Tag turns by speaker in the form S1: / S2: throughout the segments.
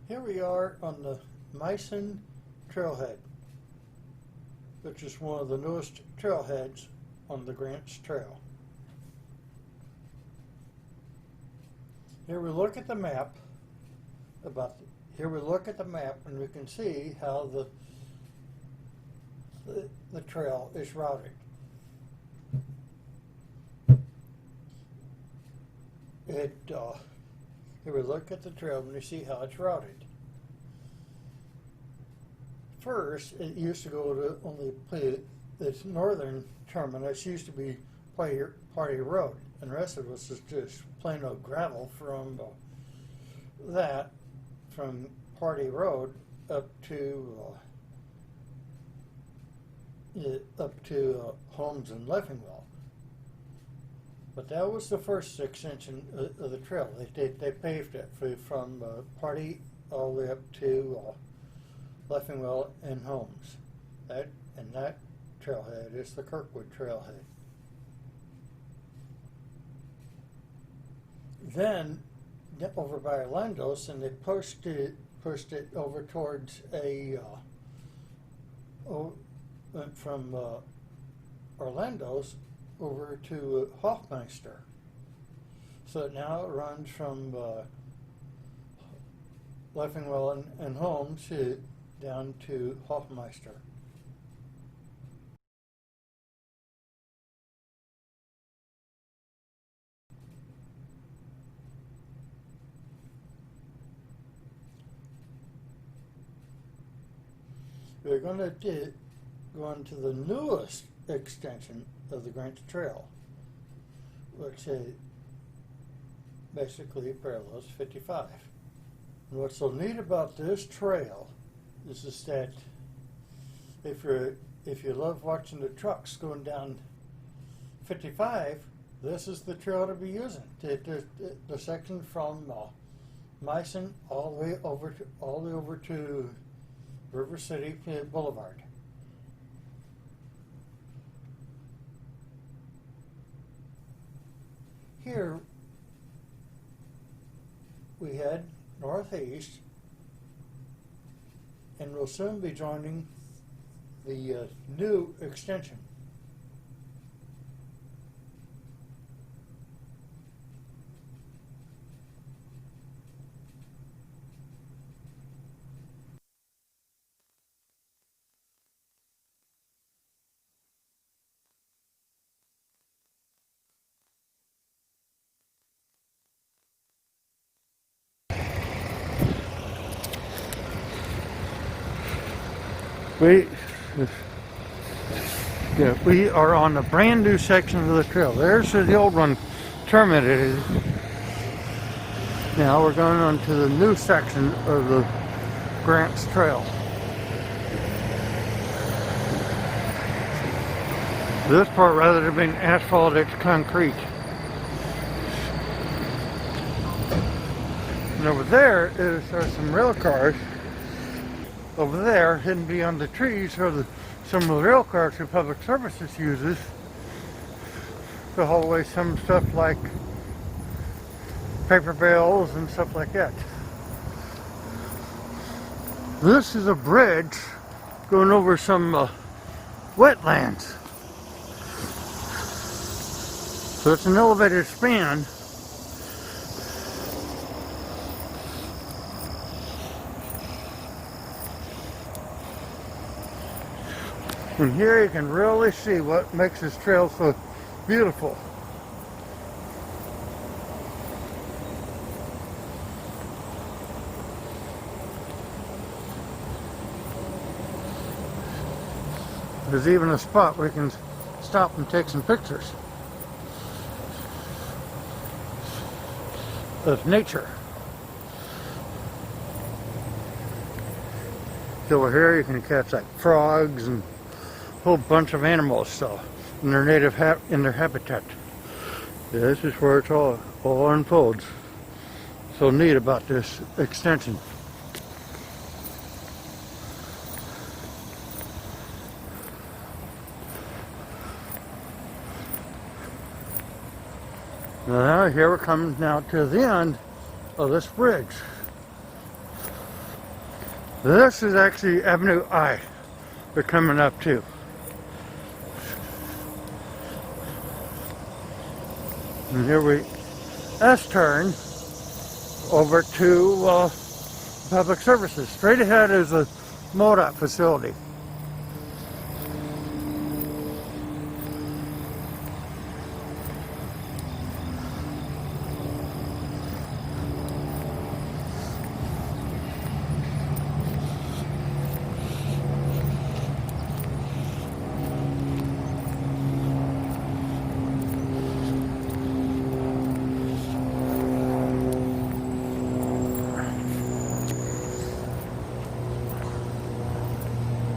S1: Here we are on the Meissen Trailhead, which is one of the newest trailheads on the Grants Trail. Here we look at the map and we can see how the trail is routed. Here we look at the trail and we see how it's routed. First, it used to go to only its northern terminus used to be Party Road, and the rest of it was just plain old gravel from Party Road up to Holmes and Leffingwell. But that was the first extension of the trail. They paved it from Party all the way up to Leffingwell and Holmes. That trailhead is the Kirkwood Trailhead. Then over by Orlando's, and they pushed it over towards went from Orlando's over to Hofmeister. So now it runs from Leffingwell and Holmes down to Hofmeister. We're going to go on to the newest extension of the Grants Trail, which basically parallels 55. And what's so neat about this trail is that if you love watching the trucks going down 55, this is the trail to be using. The section from Meissen all the way over to River City Boulevard. Here we head northeast, and we'll soon be joining the new extension. We are on a brand new section of the trail. There's the old one terminated. Now we're going on to the new section of the Grants Trail. This part, rather than being asphalt, it's concrete. And over there are some rail cars. Over there, hidden beyond the trees, are some of the rail cars that Public Services uses to haul away some stuff like paper bales and stuff like that. This is a bridge going over some wetlands. So it's an elevated span. And here you can really see what makes this trail so beautiful. There's even a spot where you can stop and take some pictures of nature. So over here you can catch like frogs and whole bunch of animals so in their native in their habitat. This is where it all unfolds. so neat about this extension. Now here we're coming now to the end of this bridge. This is actually Avenue I we're coming up to. And here we S-turn over to public services. Straight ahead is a MoDOT facility.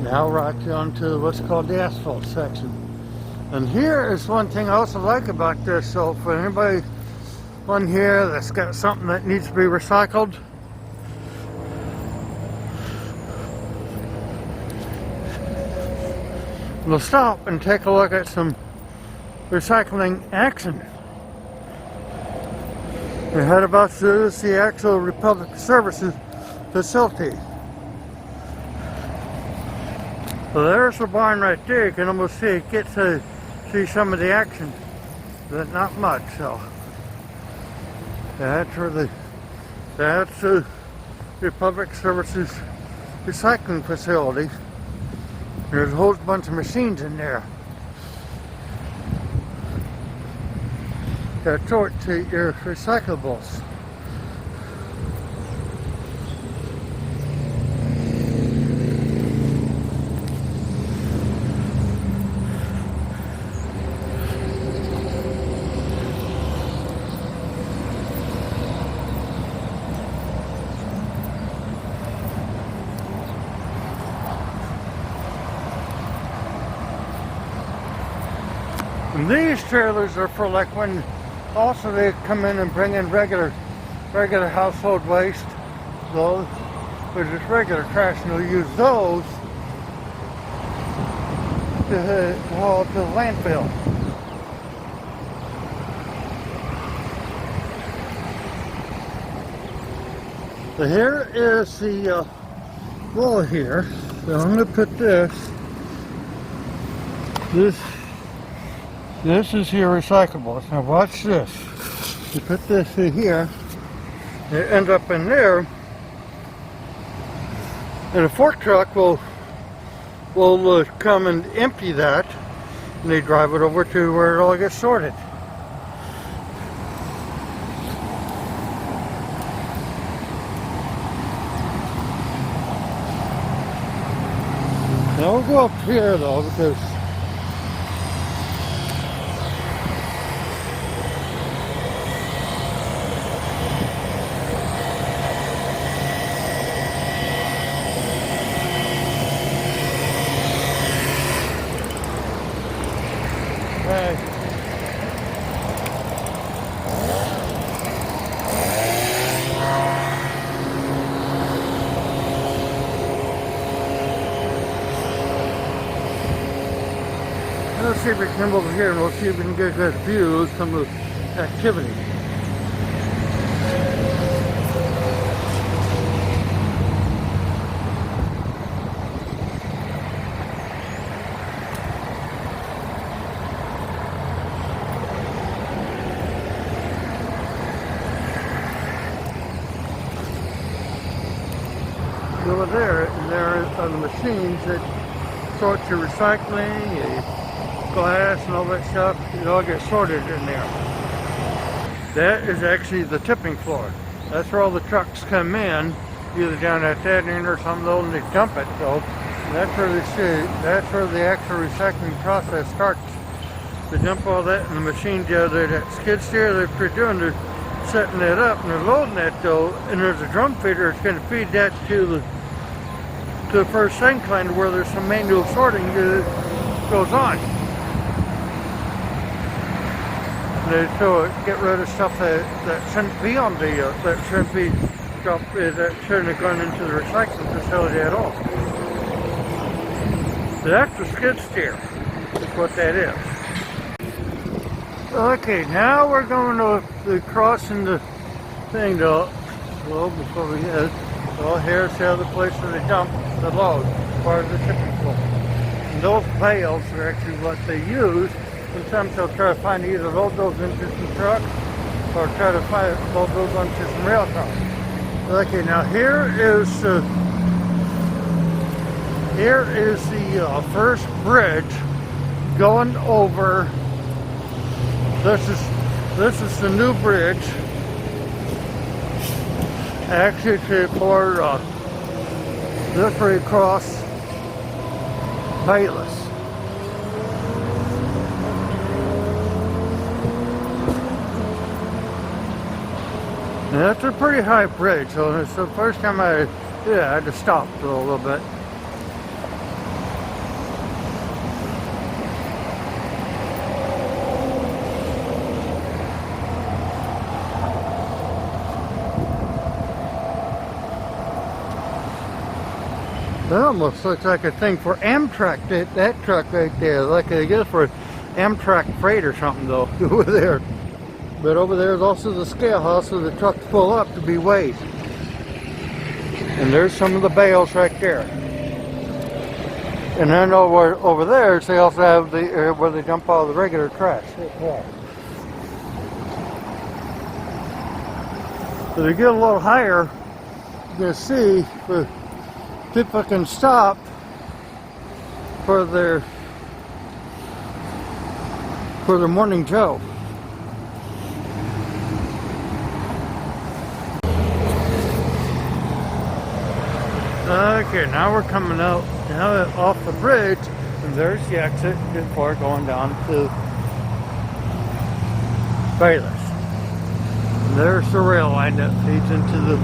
S1: Now right onto what's called the asphalt section. And here is one thing I also like about this. So for anybody on here that's got something that needs to be recycled, we'll stop and take a look at some recycling action. We head about to the actual Republic Services facility. So there's the barn right there. You can almost see it, get to see some of the action, but not much. So that's the Republic Services recycling facility. There's a whole bunch of machines in there that sort to your recyclables. And these trailers are for like when also they come in and bring in regular household waste, those, or just regular trash, and they'll use those to haul to the landfill. So here is the wall here. So I'm going to put this is your recyclables. Now watch this. You put this in here, you end up in there, and a fork truck will come and empty that, and they drive it over to where it all gets sorted. Now we'll go up here though, because let's see if we can come over here and we'll see if we can get a good view of some of the activity. Over there are the machines that sort your recycling, your glass and all that stuff. It all gets sorted in there. That is actually the tipping floor. That's where all the trucks come in, either down at that end or some of and they dump it. So that's where the actual recycling process starts. They dump all that in the machine that skid steer that they're doing. They're setting that up and they're loading that though, and there's a drum feeder that's going to feed that to the first incline where there's some manual sorting that goes on. They get rid of stuff that shouldn't be on the that shouldn't be dumped, that shouldn't have gone into the recycling facility at all. So that's the skid steer. That's what that is. Okay, now we're going to the crossing the thing though. Well, before we head, well, here's the other place where they dump the load, part of the shipping floor. And those bales are actually what they use. Sometimes they'll try to find either load those into some trucks or try to load those onto some rail cars. Okay, now here is the first bridge going over. This is the new bridge. Actually, for this way across Bayless. Now, that's a pretty high bridge, so it's the first time I had to stop for a little bit. That almost looks like a thing for Amtrak, that truck right there, like I guess for Amtrak freight or something though, over there. But over there is also the scale house so the trucks pull up to be weighed. And there's some of the bales right there. And then over there, they also have the area where they dump all the regular trash. So they get a little higher, you're going to see people can stop for their morning joe. Okay, now we're coming out now off the bridge, and there's the exit before going down to Bayless. And there's the rail line that feeds into the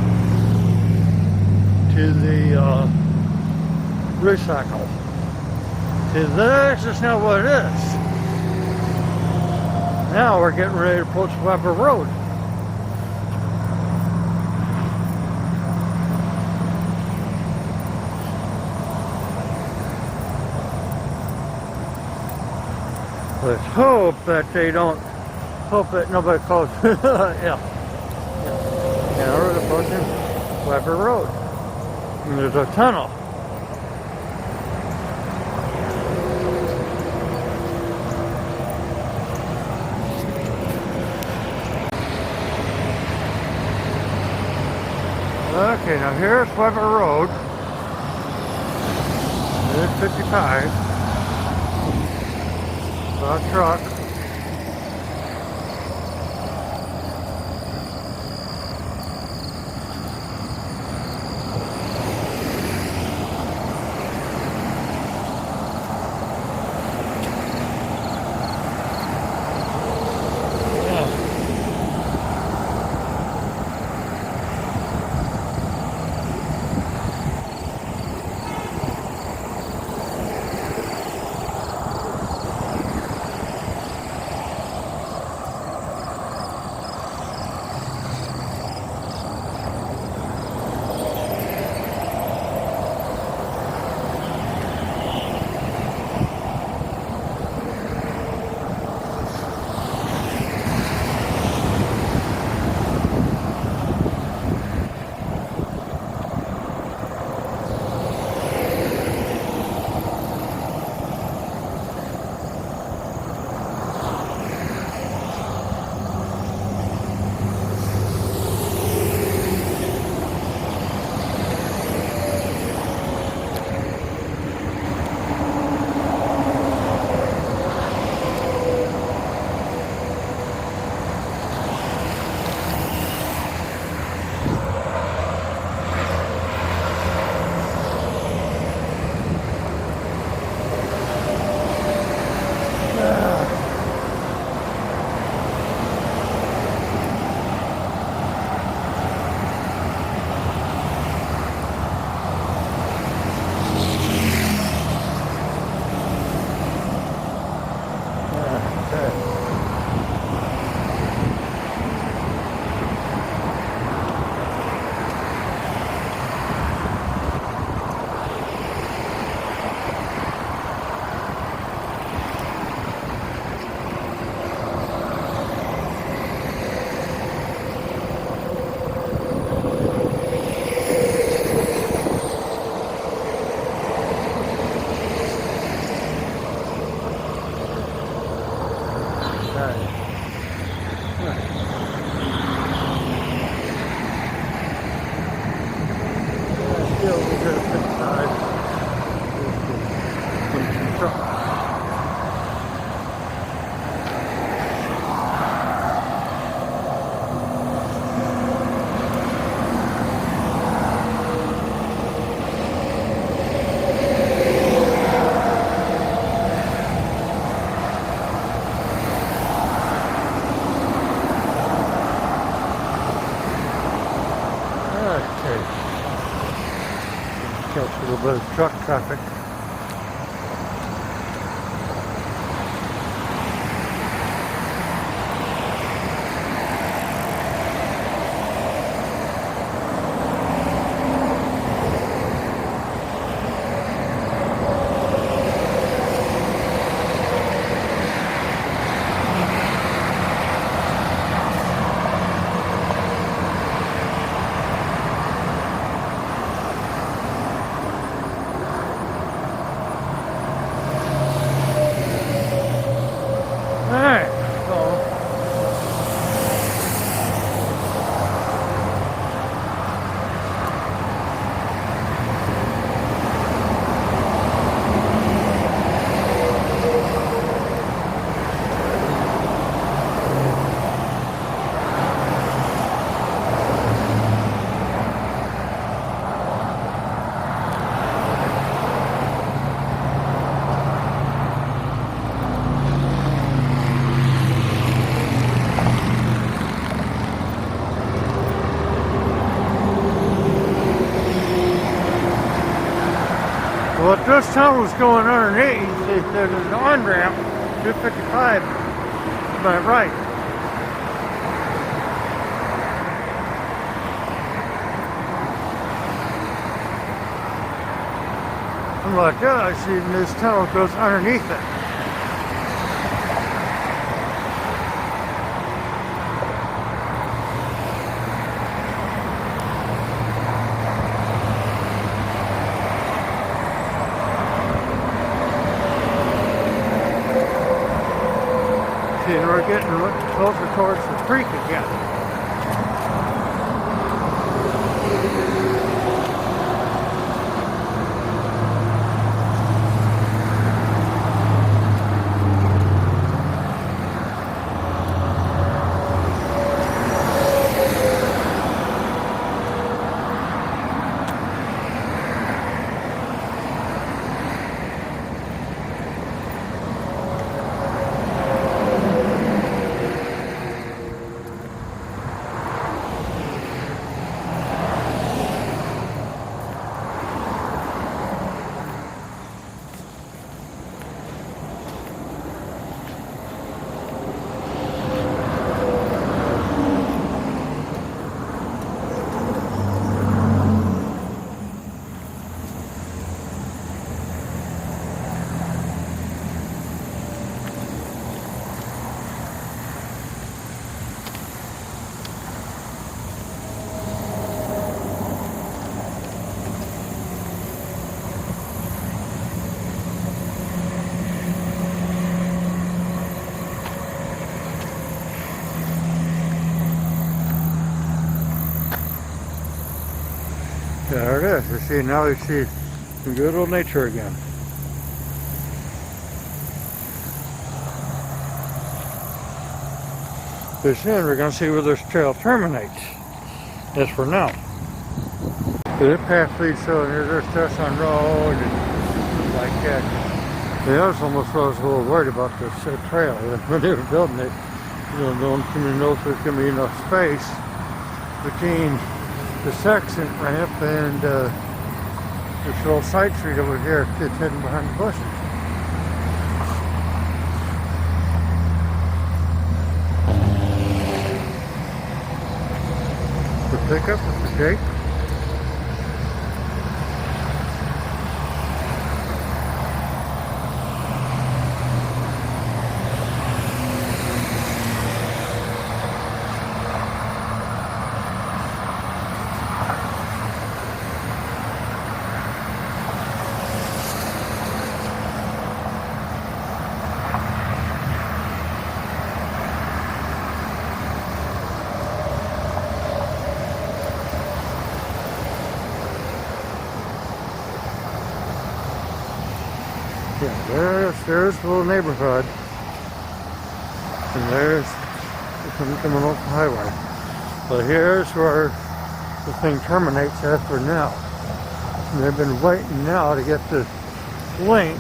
S1: recycle. See, this is not what it is. Now we're getting ready to approach Weber Road. Let's hope that nobody calls. Yeah. Now we're approaching Weber Road. And there's a tunnel. Okay, now here's Weber Road. There's 55. A truck. That's a little bit of truck traffic. Alright, so well, if this tunnel's going underneath, there's an on-ramp, 255, to my right. And like that, I see this tunnel goes underneath it. See, and we're getting closer towards the creek again. There it is. You see, now you see some good old nature again. Pretty soon we're going to see where this trail terminates. That's for now. The path leads so there's Tesson Road and like that. Yeah, I was almost a little worried about this trail when they were building it. You know, no one can know if there's going to be enough space between the section ramp and this little side street over here. Kids hidden behind the bushes. The pickup with the Jake. Yeah, there's the little neighborhood, and there's coming off the highway. But here's where the thing terminates after now. And they've been waiting now to get the link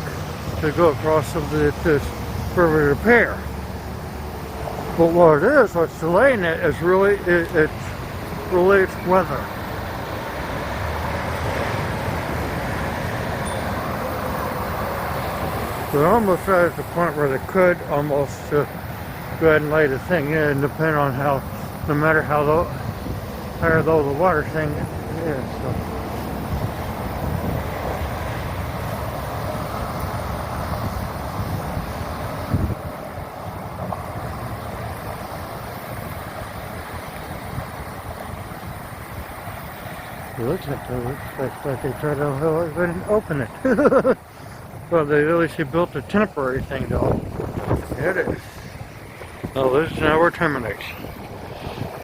S1: to go across this river repair. But what it is, what's delaying it is really it's weather. We're almost right at the point where they could almost go ahead and lay the thing in, depending on how, no matter how low, higher low the water thing is. So. It looks like they tried to open it. Well, they obviously built a temporary thing though. It is. Oh, this is now where it terminates.